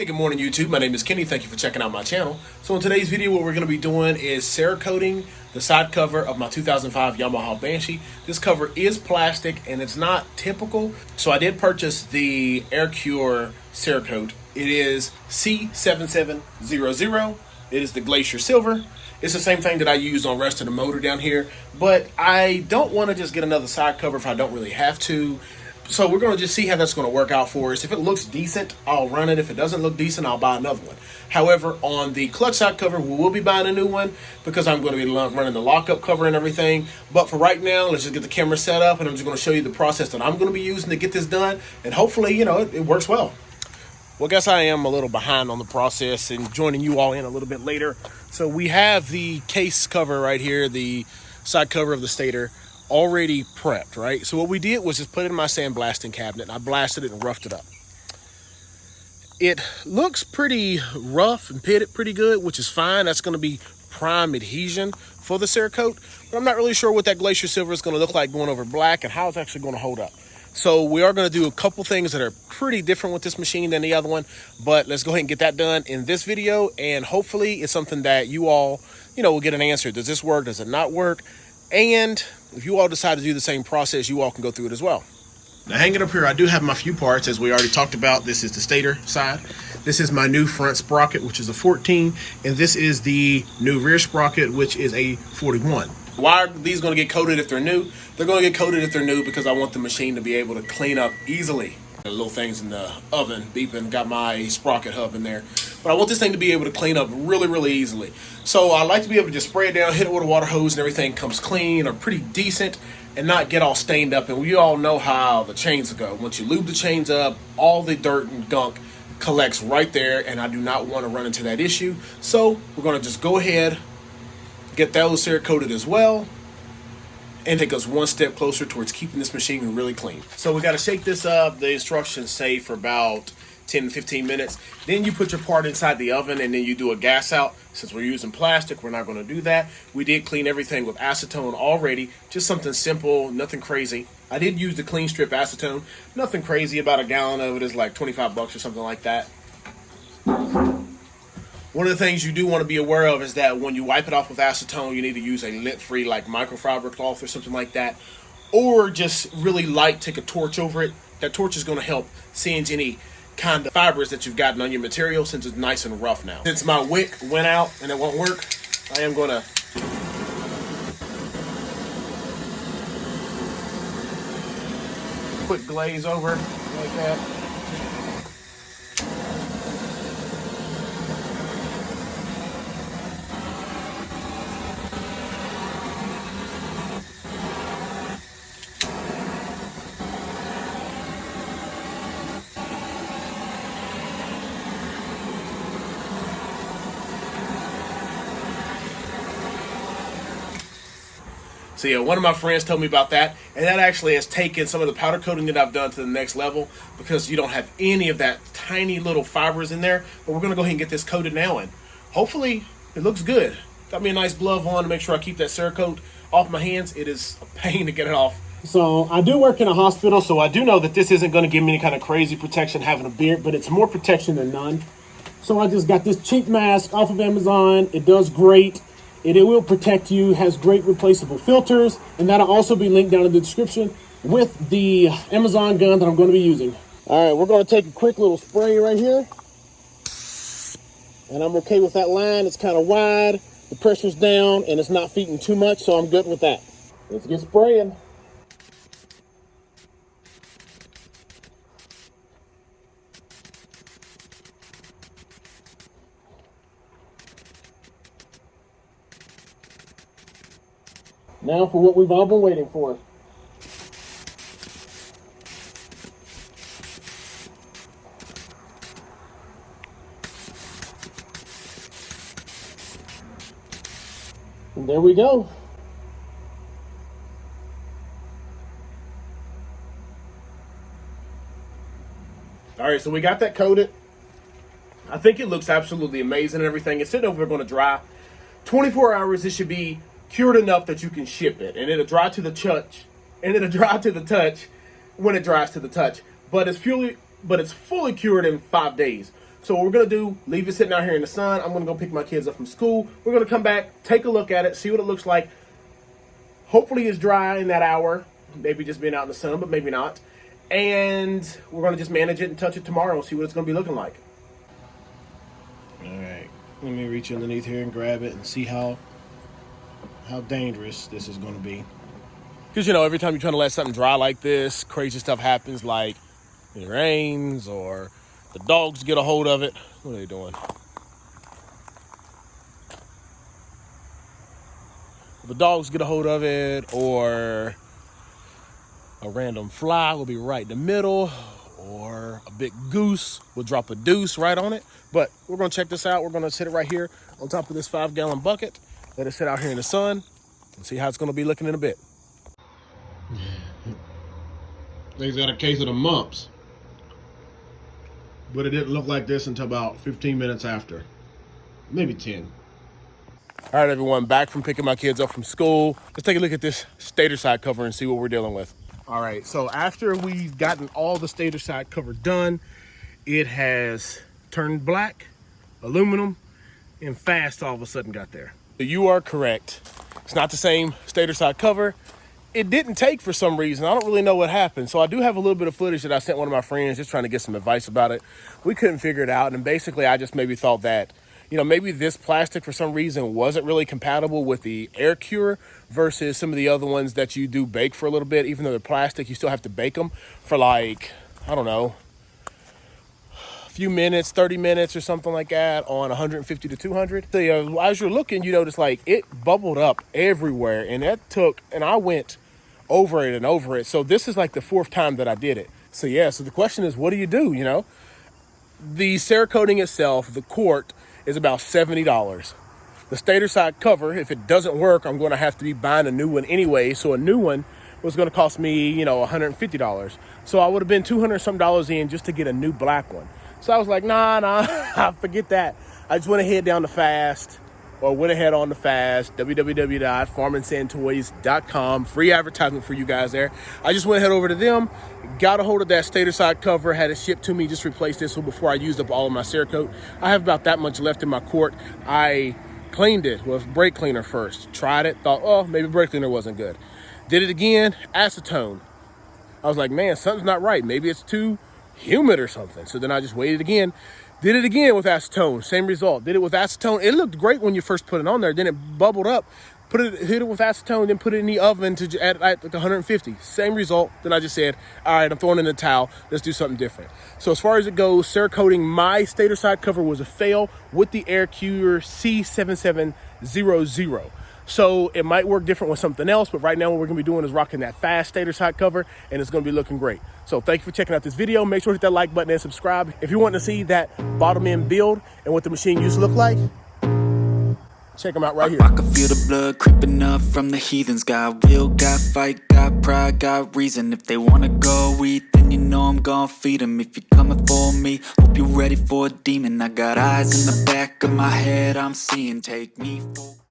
Hey, good morning YouTube. My name is Kenny. Thank you for checking out my channel. So in today's video, what we're going to be doing is Cerakoting the side cover of my 2005 Yamaha Banshee. This cover is plastic and it's not typical. So I did purchase the AirCure Cerakote. It is C7700. It is the Glacier Silver. It's the same thing that I use on the rest of the motor down here, but I don't want to just get another side cover if I don't really have to. So we're going to just see how that's going to work out for us. If it looks decent, I'll run it. If it doesn't look decent, I'll buy another one. However, on the clutch side cover, we will be buying a new one because I'm going to be running the lockup cover and everything. But for right now, let's just get the camera set up and I'm just going to show you the process that I'm going to be using to get this done. And hopefully, it works well. Well, I guess I am a little behind on the process and joining you all in a little bit later. So we have the case cover right here, the side cover of the Stator, already prepped, right? So what we did was just put it in my sandblasting cabinet and I blasted it and roughed it up. It looks pretty rough and pitted pretty good, which is fine. That's going to be prime adhesion for the Cerakote, but I'm not really sure what that Glacier Silver is going to look like going over black and how it's actually going to hold up. So we are going to do a couple things that are pretty different with this machine than the other one, but let's go ahead and get that done in this video, and hopefully it's something that you all, will get an answer. Does this work? Does it not work? And if you all decide to do the same process, you all can go through it as well. Now, hanging up here, I do have my few parts, as we already talked about. This is the Stator side. This is my new front sprocket, which is a 14, and this is the new rear sprocket, which is a 41. Why are these going to get coated if they're new? They're going to get coated if they're new because I want the machine to be able to clean up easily. The little things in the oven beeping, got my sprocket hub in there. But I want this thing to be able to clean up really, really easily. So I like to be able to just spray it down, hit it with a water hose, and everything comes clean or pretty decent and not get all stained up. And we all know how the chains go. Once you lube the chains up, all the dirt and gunk collects right there, and I do not want to run into that issue. So we're going to just go ahead, get those Cerakoted as well, and take us one step closer towards keeping this machine really clean. So we got to shake this up. The instructions say for about 10 to 15 minutes. Then you put your part inside the oven and then you do a gas out. Since we're using plastic, we're not going to do that. We did clean everything with acetone already. Just something simple, nothing crazy. I did use the clean strip acetone. Nothing crazy. About a gallon of it is like 25 bucks or something like that. One of the things you do want to be aware of is that when you wipe it off with acetone, you need to use a lint-free like microfiber cloth or something like that. Or just really light, take a torch over it. That torch is going to help singe any kind of fibers that you've gotten on your material since it's nice and rough now. Since my wick went out and it won't work, I am going to quick glaze over like that. So yeah, one of my friends told me about that, and that actually has taken some of the powder coating that I've done to the next level because you don't have any of that tiny little fibers in there. But we're going to go ahead and get this coated now, and hopefully it looks good. Got me a nice glove on to make sure I keep that Cerakote off my hands. It is a pain to get it off. So I do work in a hospital, so I do know that this isn't going to give me any kind of crazy protection having a beard, but it's more protection than none. So I just got this cheap mask off of Amazon. It does great. It will protect you, has great replaceable filters, and that'll also be linked down in the description with the Amazon gun that I'm going to be using. All right, we're going to take a quick little spray right here. And I'm okay with that line. It's kind of wide, the pressure's down, and it's not feeding too much, so I'm good with that. Let's get spraying. Now for what we've all been waiting for. And there we go. All right, so we got that coated. I think it looks absolutely amazing and everything. It's sitting over there going to dry. 24 hours, it should be cured enough that you can ship it, and it'll dry to the touch, when it dries to the touch. But it's fully cured in 5 days. So what we're gonna do, leave it sitting out here in the sun. I'm gonna go pick my kids up from school. We're gonna come back, take a look at it, see what it looks like. Hopefully it's dry in that hour. Maybe just being out in the sun, but maybe not. And we're gonna just manage it and touch it tomorrow and see what it's gonna be looking like. All right, let me reach underneath here and grab it and see how dangerous this is gonna be. Because, you know, every time you're trying to let something dry like this, crazy stuff happens, like it rains or the dogs get a hold of it. What are they doing? The dogs get a hold of it, or a random fly will be right in the middle, or a big goose will drop a deuce right on it. But we're gonna check this out. We're gonna sit it right here on top of this 5-gallon bucket, let it sit out here in the sun, and see how it's gonna be looking in a bit. They've got a case of the mumps, but it didn't look like this until about 15 minutes after, maybe 10. All right, everyone, back from picking my kids up from school. Let's take a look at this Stator side cover and see what we're dealing with. All right, so after we've gotten all the Stator side cover done, it has turned black, aluminum, and fast all of a sudden got there. You are correct. It's not the same Stator side cover. It didn't take for some reason. I don't really know what happened. So I do have a little bit of footage that I sent one of my friends just trying to get some advice about it. We couldn't figure it out. And basically I just maybe thought that, you know, maybe this plastic for some reason wasn't really compatible with the air cure versus some of the other ones that you do bake for a little bit. Even though they're plastic, you still have to bake them for like, I don't know, a few minutes, 30 minutes or something like that on 150 to 200. So as you're looking, you notice like it bubbled up everywhere, and I went over it and over it. So this is like the 4th time that I did it. So yeah, so the question is, what do? You know, the Cerakoting itself, the quart, is about $70. The Stator side cover, if it doesn't work, I'm going to have to be buying a new one anyway. So a new one was going to cost me, you know, $150. So I would have been $200 some in just to get a new black one. So I was like, nah, forget that. I just went ahead on the fast, www.farmandsandtoys.com. Free advertisement for you guys there. I just went ahead over to them, got a hold of that Stator side cover, had it shipped to me, just replaced this one before I used up all of my Cerakote. I have about that much left in my quart. I cleaned it with brake cleaner first. Tried it, thought, oh, maybe brake cleaner wasn't good. Did it again, acetone. I was like, man, something's not right. Maybe it's too humid or something. So then I just waited again. Did it again with acetone, same result. Did it with acetone. It looked great when you first put it on there. Then it bubbled up. Hit it with acetone, then put it in the oven to at like 150. Same result. Then I just said, all right, I'm throwing in the towel. Let's do something different. So as far as it goes, Cerakoting my Stator side cover was a fail with the Air Cure C7700. So it might work different with something else, but right now what we're gonna be doing is rocking that fast Stator side cover, and it's gonna be looking great. So thank you for checking out this video. Make sure to hit that like button and subscribe. If you want to see that bottom end build and what the machine used to look like, check them out right here. I can feel the blood creeping up from the heathens. Got will, got fight, got pride, got reason. If they wanna go eat, then you know I'm gonna feed them. If you're coming for me, hope you're ready for a demon. I got eyes in the back of my head, I'm seeing. Take me for